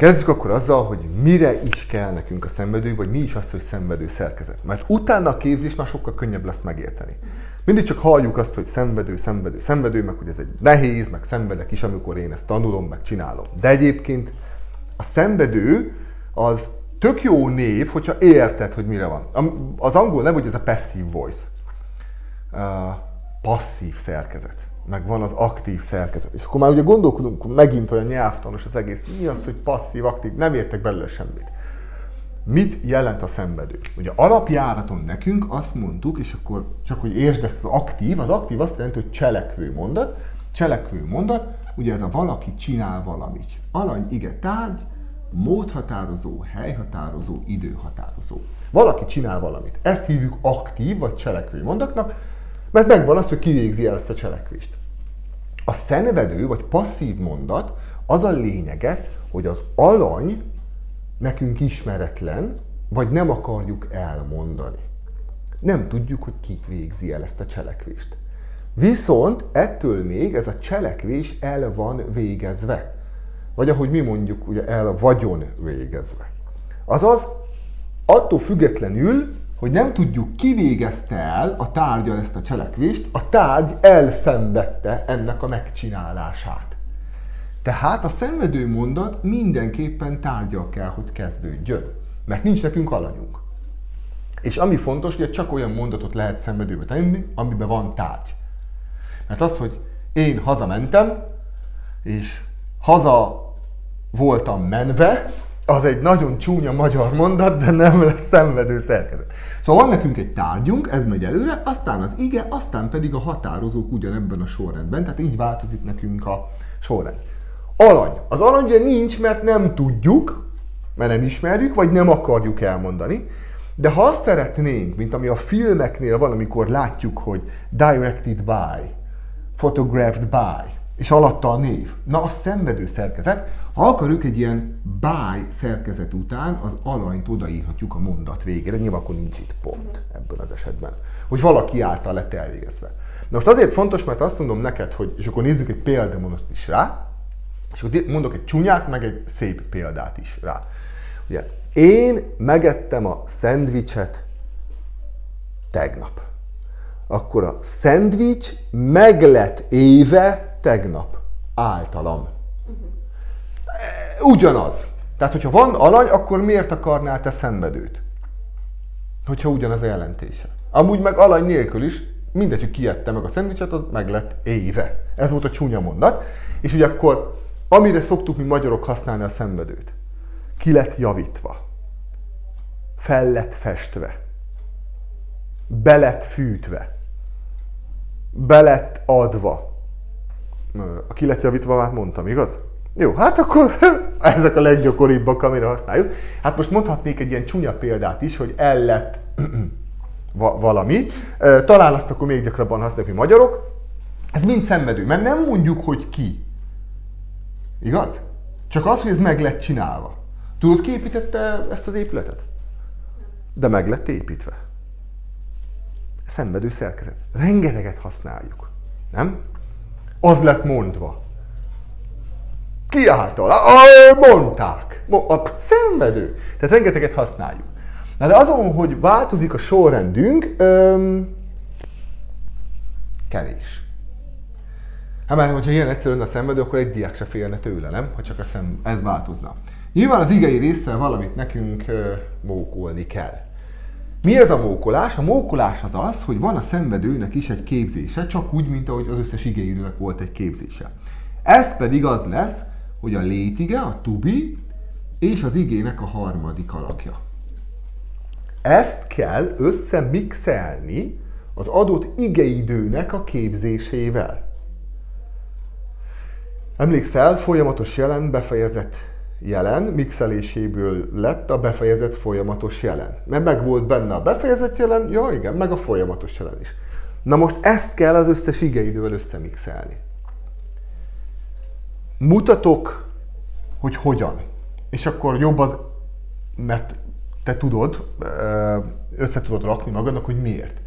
Kezdjük akkor azzal, hogy mire is kell nekünk a szenvedő, vagy mi is az, hogy szenvedő szerkezet. Mert utána a képzés már sokkal könnyebb lesz megérteni. Mindig csak halljuk azt, hogy szenvedő, szenvedő, szenvedő, meg hogy ez egy nehéz, meg szenvedek is, amikor én ezt tanulom, meg csinálom. De egyébként a szenvedő az tök jó név, hogyha érted, hogy mire van. Az angol nev, hogy ez a passive voice. Passzív szerkezet. Meg van az aktív szerkezet. És akkor már ugye gondolkodunk, megint olyan nyelvtanos az egész. Mi az, hogy passzív, aktív? Nem értek belőle semmit. Mit jelent a szenvedő? Ugye alapjáraton nekünk azt mondtuk, és akkor csak hogy értsd ezt az aktív azt jelenti, hogy cselekvő mondat. Cselekvő mondat, ugye ez a valaki csinál valamit. Alany, ige, tárgy, módhatározó, helyhatározó, időhatározó. Valaki csinál valamit. Ezt hívjuk aktív vagy cselekvő mondatnak, mert megvan az, hogy kivégzi el ezt a cselekvést. A szenvedő vagy passzív mondat az a lényege, hogy az alany nekünk ismeretlen, vagy nem akarjuk elmondani. Nem tudjuk, hogy ki végzi el ezt a cselekvést. Viszont ettől még ez a cselekvés el van végezve. Vagy ahogy mi mondjuk, ugye el vagyon végezve. Azaz, attól függetlenül, hogy nem tudjuk, ki végezte el a tárggyal ezt a cselekvést, a tárgy elszenvedte ennek a megcsinálását. Tehát a szenvedő mondat mindenképpen tárggyal kell, hogy kezdődjön. Mert nincs nekünk alanyunk. És ami fontos, hogy csak olyan mondatot lehet szenvedőbe tenni, amiben van tárgy. Mert az, hogy én hazamentem, és haza voltam menve, az egy nagyon csúnya magyar mondat, de nem lesz szenvedő szerkezet. Szóval van nekünk egy tárgyunk, ez megy előre, aztán az ige, aztán pedig a határozók ugyanebben a sorrendben, tehát így változik nekünk a sorrend. Alany. Az alany ugye nincs, mert nem tudjuk, mert nem ismerjük, vagy nem akarjuk elmondani, de ha azt szeretnénk, mint ami a filmeknél van, amikor látjuk, hogy directed by, photographed by, és alatta a név. Na, a szenvedő szerkezet. Ha akarjuk egy ilyen by szerkezet után, az alanyt odaírhatjuk a mondat végére. Nyilván akkor nincs itt pont ebben az esetben. Hogy valaki által lett elvégezve. Na most azért fontos, mert azt mondom neked, hogy, és akkor nézzük egy példamondatot is rá, és akkor mondok egy csúnyát, meg egy szép példát is rá. Ugye, én megettem a szendvicset tegnap. Akkor a szendvics meg lett éve tegnap általam. Ugyanaz. Tehát, hogyha van alany, akkor miért akarnál te szenvedőt? Hogyha ugyanaz a jelentése. Amúgy meg alany nélkül is, mindegy, hogy ki ette meg a szendvicset, az meg lett éve. Ez volt a csúnya mondat. És ugye akkor, amire szoktuk mi magyarok használni a szenvedőt. Ki lett javítva. Fel lett festve. Be lett fűtve. Be lett adva. A ki lett javítva már mondtam, igaz? Jó, hát akkor ezek a leggyakoribbak, amire használjuk. Hát most mondhatnék egy ilyen csúnya példát is, hogy el lett valami. Talán azt akkor még gyakrabban használjuk, mi magyarok. Ez mind szenvedő, mert nem mondjuk, hogy ki. Igaz? Csak az, hogy ez meg lett csinálva. Tudod, ki építette ezt az épületet? De meg lett építve. Szenvedő szerkezet. Rengeteget használjuk. Nem? Az lett mondva. Ki által? Mondták. Szenvedő. Tehát rengeteget használjuk. Na de azon, hogy változik a sorrendünk, kevés. Hát mert hogyha ilyen egyszerűen a szenvedő, akkor egy diák se félne tőle, nem? Ha csak ez változna. Nyilván az igei résszel valamit nekünk mókolni kell. Mi ez a mókolás? A mókolás az az, hogy van a szenvedőnek is egy képzése, csak úgy, mint ahogy az összes igeinek volt egy képzése. Ez pedig az lesz, hogy a létige, a to be, és az igének a harmadik alakja. Ezt kell összemixelni az adott igeidőnek a képzésével. Emlékszel, folyamatos jelen, befejezett jelen, mixeléséből lett a befejezett folyamatos jelen. Mert meg volt benne a befejezett jelen, ja igen, meg a folyamatos jelen is. Na most ezt kell az összes igeidővel összemixelni. Mutatok, hogy hogyan. És akkor jobb az, mert te tudod, össze tudod rakni magadnak, hogy miért.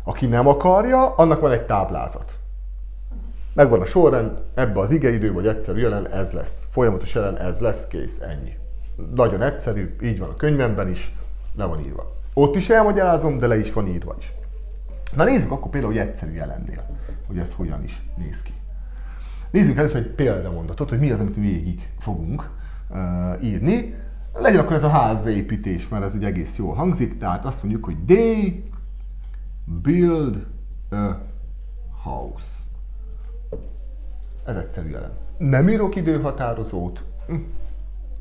Aki nem akarja, annak van egy táblázat. Megvan a sorrend, ebbe az igeidő vagy egyszerű jelen ez lesz. Folyamatos jelen ez lesz, kész, ennyi. Nagyon egyszerű, így van a könyvemben is, le van írva. Ott is elmagyarázom, de le is van írva is. Na nézzük akkor például, hogy egyszerű jelennél, hogy ez hogyan is néz ki. Nézzük először egy példamondatot, hogy mi az, amit végig fogunk írni. Legyen akkor ez a házépítés, mert ez ugye egész jól hangzik, tehát azt mondjuk, hogy they build a house. Ez egyszerű jelen. Nem írok időhatározót,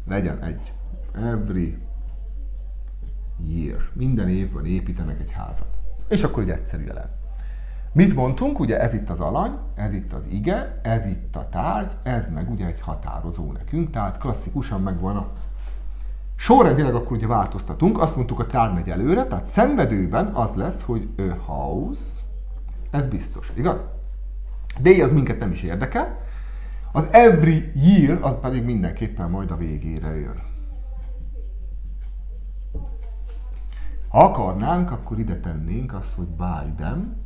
legyen egy. Every year. Minden évben építenek egy házat. És akkor egy egyszerű jelen. Mit mondtunk? Ugye ez itt az alany, ez itt az ige, ez itt a tárgy, ez meg ugye egy határozó nekünk, tehát klasszikusan megvan a sorrendileg akkor ugye változtatunk, azt mondtuk a tárgy megy előre, tehát szenvedőben az lesz, hogy a house, ez biztos, igaz? Day az minket nem is érdekel, az every year az pedig mindenképpen majd a végére jön. Ha akarnánk, akkor ide tennénk azt, hogy buy them,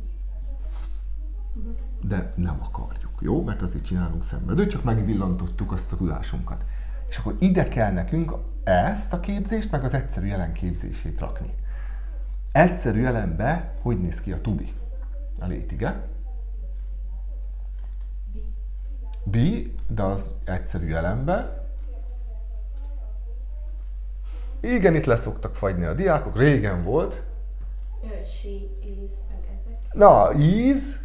de nem akarjuk, jó? Mert azért csinálunk szenvedőt, csak megvillantottuk azt a tudásunkat. És akkor ide kell nekünk ezt a képzést, meg az egyszerű jelen képzését rakni. Egyszerű jelenbe hogy néz ki a to be? A létige. Be, de az egyszerű jelenbe. Igen, itt leszoktak fagyni a diákok, régen volt. She is, meg ezek. Na, is,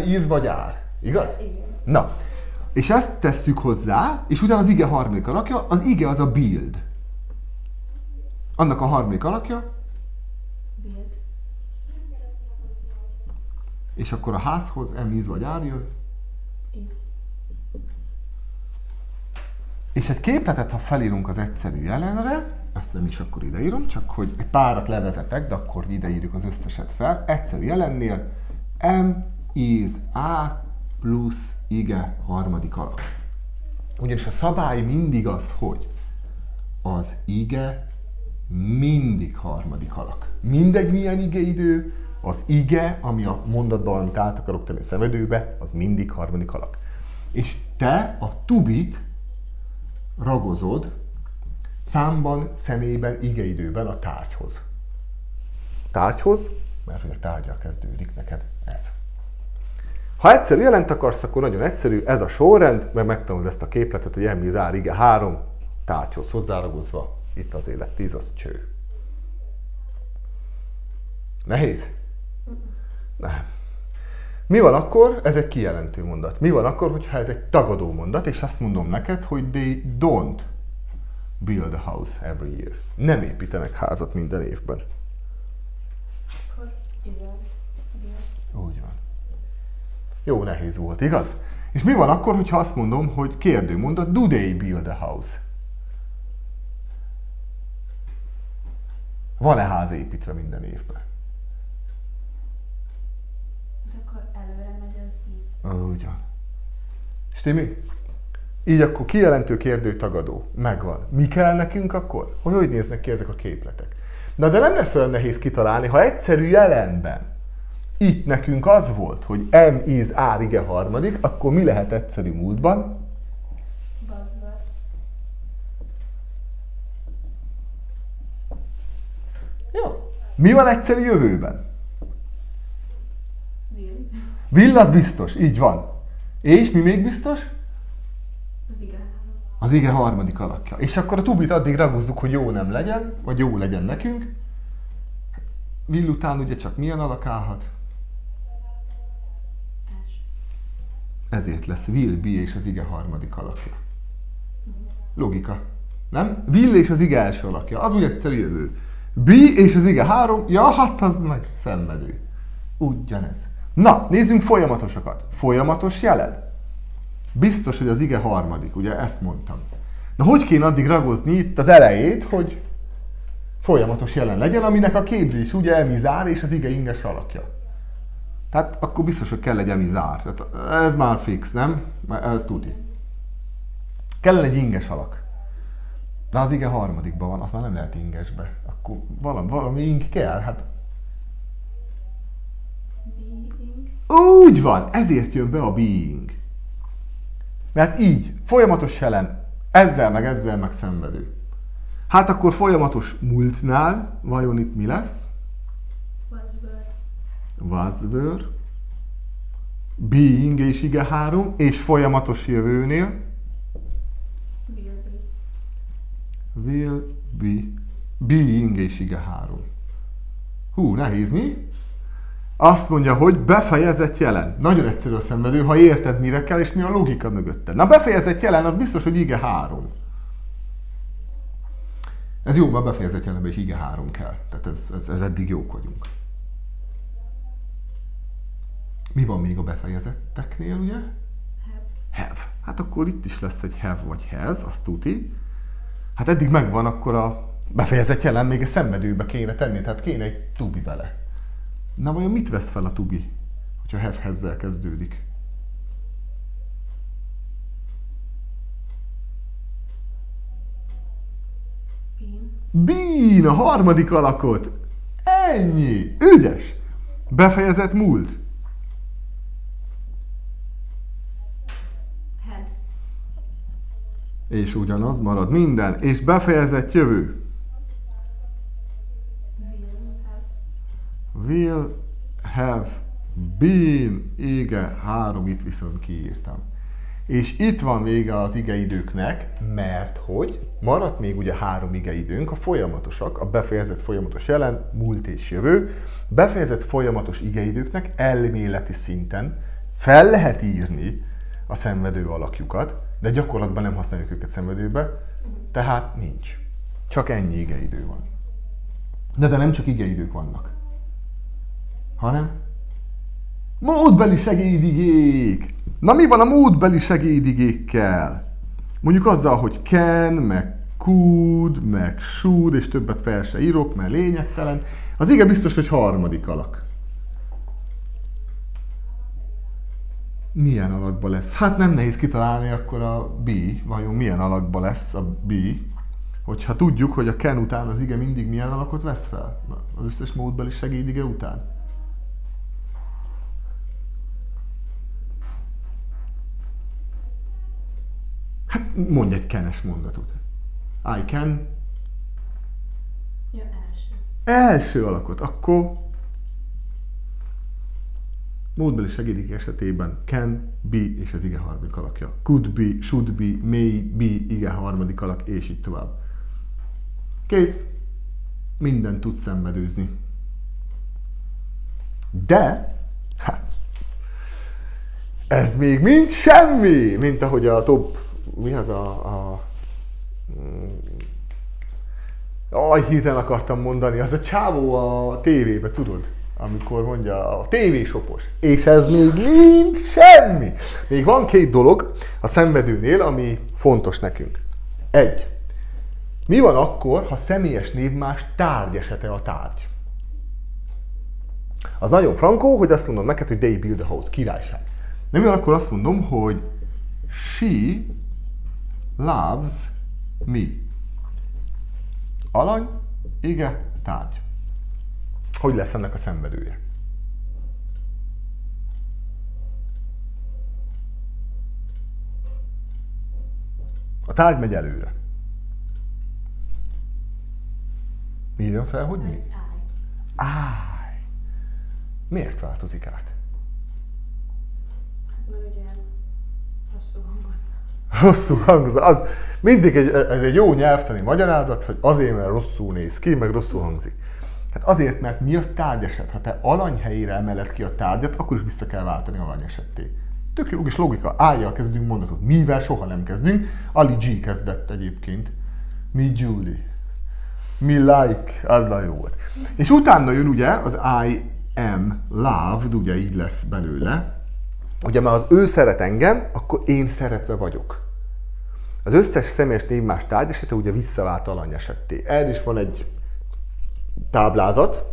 is vagy are, igaz? Igen. Na, és ezt tesszük hozzá, és ugyan az ige harmadik alakja, az ige az a build. Annak a harmadik alakja. Build. És akkor a házhoz is vagy are jön. Is. És egy képletet, ha felírunk az egyszerű jelenre, ezt nem is akkor ideírom, csak hogy egy párat levezetek, de akkor ideírjuk az összeset fel. Egyszerű jelennél is are plusz ige harmadik alak. Ugyanis a szabály mindig az, hogy az ige mindig harmadik alak. Mindegy milyen igeidő, az ige, ami a mondatban, amit át akarok tenni szenvedőbe, az mindig harmadik alak. És te a to be-t ragozod számban, személyben, igeidőben a tárgyhoz. Tárgyhoz, mert hogy a tárgyal kezdődik neked ez. Ha egyszerű jelent akarsz, akkor nagyon egyszerű, ez a sorrend, mert megtanulod ezt a képletet, hogy emmi zár, ige 3, tárgyhoz hozzáragozva, itt az élet 10, az cső. Nehéz? Nem. Mi van akkor? Ez egy kijelentő mondat. Mi van akkor, hogyha ez egy tagadó mondat, és azt mondom neked, hogy they don't build a house every year. Nem építenek házat minden évben. Akkor isn't build. Úgy van. Jó, nehéz volt, igaz? És mi van akkor, hogyha azt mondom, hogy kérdőmondat, do they build a house? Van-e ház építve minden évben? De akkor előre megy az is. Úgy van. Stimi? Így akkor kijelentő, kérdő, tagadó. Megvan. Mi kell nekünk akkor? Hogy néznek ki ezek a képletek? Na de nem lesz olyan nehéz kitalálni, ha egyszerű jelenben itt nekünk az volt, hogy is are ige harmadik, akkor mi lehet egyszerű múltban? Buzzword. Jó. Mi van egyszerű jövőben? Will. Will az biztos, így van. És mi még biztos? Az igen. Az ige harmadik alakja. És akkor a to be-t addig ragozzuk, hogy jó nem legyen, vagy jó legyen nekünk. Will után ugye csak milyen alak állhat? Ezért lesz will, be és az ige harmadik alakja. Logika. Nem? Will és az ige első alakja. Az úgy egyszerű jövő. Be és az ige 3, ja, hát az meg szenvedő. Ugyanez. Na, nézzünk folyamatosokat. Folyamatos jelen. Biztos, hogy az ige harmadik, ugye ezt mondtam. Na, hogy kéne addig ragozni itt az elejét, hogy folyamatos jelen legyen, aminek a képzés ugye emizár és az ige inges alakja. Tehát akkor biztos, hogy kell egy emizár. Tehát ez már fix, nem? Ez tuti. Kellene egy inges alak. De az ige harmadikban van, azt már nem lehet ingesbe. Akkor valami ing kell, hát... Úgy van, ezért jön be a being. Mert így, folyamatos jelen, ezzel meg szenvedő. Hát akkor folyamatos múltnál, vajon itt mi lesz? Was were. Being és ige 3, és folyamatos jövőnél? Will be. Being és ige 3. Hú, nehéz mi? Azt mondja, hogy befejezett jelen. Nagyon egyszerű a szenvedő, ha érted mire kell, és mi a logika mögötte. Na befejezett jelen, az biztos, hogy ige 3. Ez jó, mert befejezett jelenben is ige 3 kell. Tehát ez eddig jók vagyunk. Mi van még a befejezetteknél, ugye? Have. Hát akkor itt is lesz egy have vagy has, azt tuti. Hát eddig megvan, akkor a befejezett jelen még egy szenvedőbe kéne tenni, tehát kéne egy to be bele. Na vajon mit vesz fel a to be, hogyha have has-zel kezdődik? Been, a harmadik alakot. Ennyi. Ügyes. Befejezett múlt. Had. És ugyanaz marad minden. És befejezett jövő. Will have been. Ige 3, itt viszont kiírtam. És itt van vége az igeidőknek, mert hogy maradt még ugye 3 igeidőnk, a folyamatosak, a befejezett folyamatos jelen, múlt és jövő. Befejezett folyamatos igeidőknek elméleti szinten fel lehet írni a szenvedő alakjukat, de gyakorlatban nem használjuk őket szenvedőbe, tehát nincs. Csak ennyi igeidő van. De nem csak igeidők vannak, hanem módbeli segédigék! Na mi van a módbeli segédigékkel? Mondjuk azzal, hogy can, meg could, meg should, és többet fel se írok, mert lényegtelen. Az ige biztos, hogy harmadik alak. Milyen alakba lesz? Hát nem nehéz kitalálni akkor a be, vajon milyen alakba lesz a be, hogyha tudjuk, hogy a can után az ige mindig milyen alakot vesz fel? Az összes módbeli segédige után. Hát mondj egy kenes mondatot. I can. Ja, első. Első alakot. Akkor módbeli segédik esetében can, be és az ige harmadik alakja. Could be, should be, may be, ige harmadik alak, és így tovább. Kész. Minden tud szenvedőzni. De ez még mind semmi, mint ahogy a top. Mi az hirtelen akartam mondani, az a csávó a tévébe, tudod? Amikor mondja a tévésopos. És ez még mind semmi. Még van 2 dolog a szenvedőnél, ami fontos nekünk. 1. Mi van akkor, ha személyes névmás tárgyesete a tárgy? Az nagyon frankó, hogy azt mondom neked, hogy they build a house, királyság. De mi van akkor azt mondom, hogy she loves me. Alany, ige, tárgy. Hogy lesz ennek a szenvedője? A tárgy megy előre. Írjam fel, hogy mi? Áj. Miért változik át? Mert ugye rosszul hangozna. Rosszul hangzik. Mindig ez egy jó nyelvtani magyarázat, hogy azért, mert rosszul néz ki, meg rosszul hangzik. Hát azért, mert mi az tárgyeset? Ha te alany helyére emeled ki a tárgyat, akkor is vissza kell váltani alanyesetté. Tök jó kis logika. Ájjal kezdünk mondatot. Mivel soha nem kezdünk. Ali G kezdett egyébként. Mi Julie. Mi like. Az nagyon jó volt. És utána jön ugye az I am loved, ugye így lesz belőle. Ugye már az ő szeret engem, akkor én szeretve vagyok. Az összes személyes névmás tárgyesete ugye visszavált alanyesetté. Erre is van egy táblázat,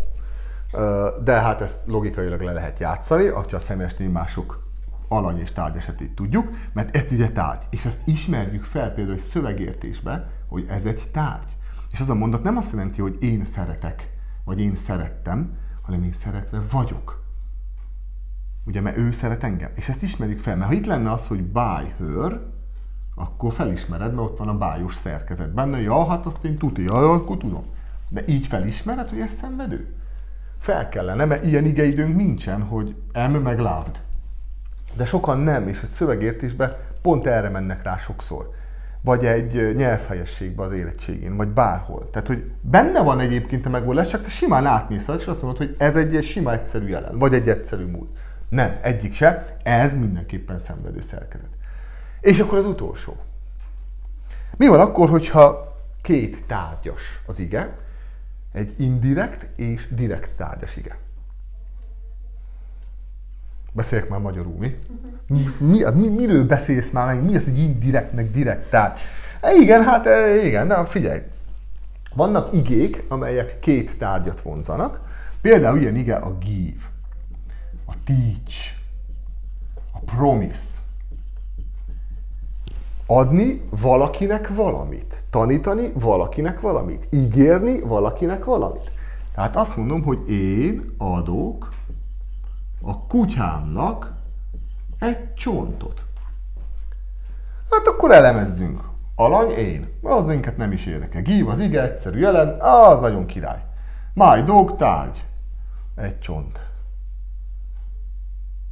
de hát ezt logikailag le lehet játszani, hogyha a személyes névmások alany és tárgy esetét tudjuk, mert ez ugye tárgy. És ezt ismerjük fel például egy szövegértésbe, hogy ez egy tárgy. És az a mondat nem azt jelenti, hogy én szeretek, vagy én szerettem, hanem én szeretve vagyok. Ugye, mert ő szeret engem. És ezt ismerjük fel, mert ha itt lenne az, hogy by her, akkor felismered, mert ott van a bájos szerkezet benne. Ja, hát azt én akkor tudom. De így felismered, hogy ez szenvedő? Fel kellene, mert ilyen igeidőnk nincsen, hogy meg loved. De sokan nem, és a szövegértésben pont erre mennek rá sokszor. Vagy egy nyelvhelyességbe az érettségén, vagy bárhol. Tehát, hogy benne van egyébként a megoldás, csak te simán átmész és azt mondod, hogy ez egy sima egyszerű jelen, vagy egy egyszerű múlt. Nem, egyik se, ez mindenképpen szenvedő szerkezet. És akkor az utolsó. Mi van akkor, hogyha két tárgyas az ige, egy indirekt és direkt tárgyas ige? Beszéljek már magyarul, mi? Miről beszélsz már meg? Mi az, hogy indirekt, meg direkt tárgy? Igen, de figyelj. Vannak igék, amelyek két tárgyat vonzanak. Például ilyen ige a give, a teach, a promise. Adni valakinek valamit. Tanítani valakinek valamit. Ígérni valakinek valamit. Tehát azt mondom, hogy én adok a kutyámnak egy csontot. Hát akkor elemezzünk. Alany, én. Az minket nem is érdekel. Give az ige, egyszerű jelen, az nagyon király. My dog, tárgy. Egy csont.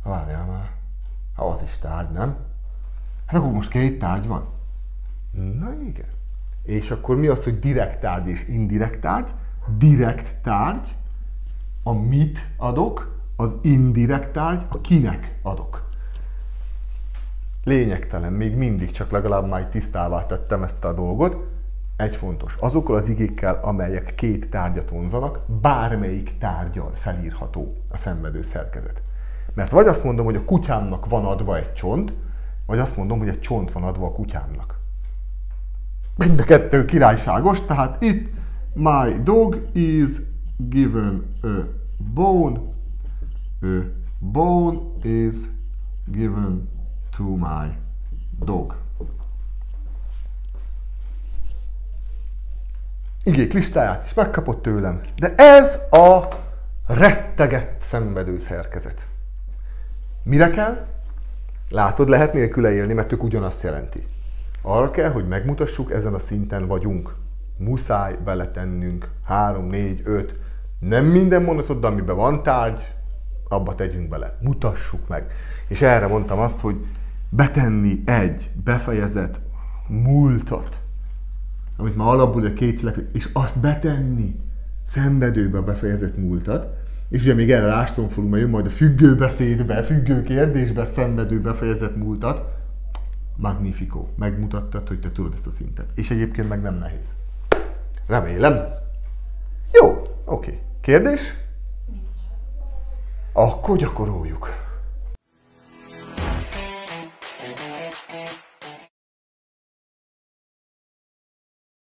Várjál már. Az is tárgy, nem? Hát akkor most két tárgy van. Na igen. És akkor mi az, hogy direkt tárgy és indirekt tárgy? Direkt tárgy, a mit adok, az indirekt tárgy, a kinek adok. Lényegtelen, még mindig, csak legalább már tisztává tettem ezt a dolgot. Egy fontos, azokkal az igékkel, amelyek két tárgyat vonzanak, bármelyik tárgyal felírható a szenvedő szerkezet. Mert vagy azt mondom, hogy a kutyámnak van adva egy csont, vagy azt mondom, hogy egy csont van adva a kutyámnak. Mind a kettő királyságos, tehát itt my dog is given a bone. A bone is given to my dog. Igék listáját is megkapott tőlem, de ez a rettegett szenvedő szerkezet. Mire kell? Látod, lehet nélküle élni, mert ők ugyanazt jelenti. Arra kell, hogy megmutassuk, ezen a szinten vagyunk. Muszáj beletennünk 3, 4, 5, nem minden mondatot, de amiben van tárgy, abba tegyünk bele. Mutassuk meg. És erre mondtam azt, hogy betenni egy befejezett múltat, amit már alapul a két cselekvés, és azt betenni szenvedőbe a befejezett múltat, és ugye még erre rástom fogunk, mert jön majd a függő beszédbe, függő kérdésbe szenvedő befejezett múltat. Magnifico. Megmutattad, hogy te tudod ezt a szintet. És egyébként meg nem nehéz. Remélem. Jó, oké. Kérdés? Akkor gyakoroljuk.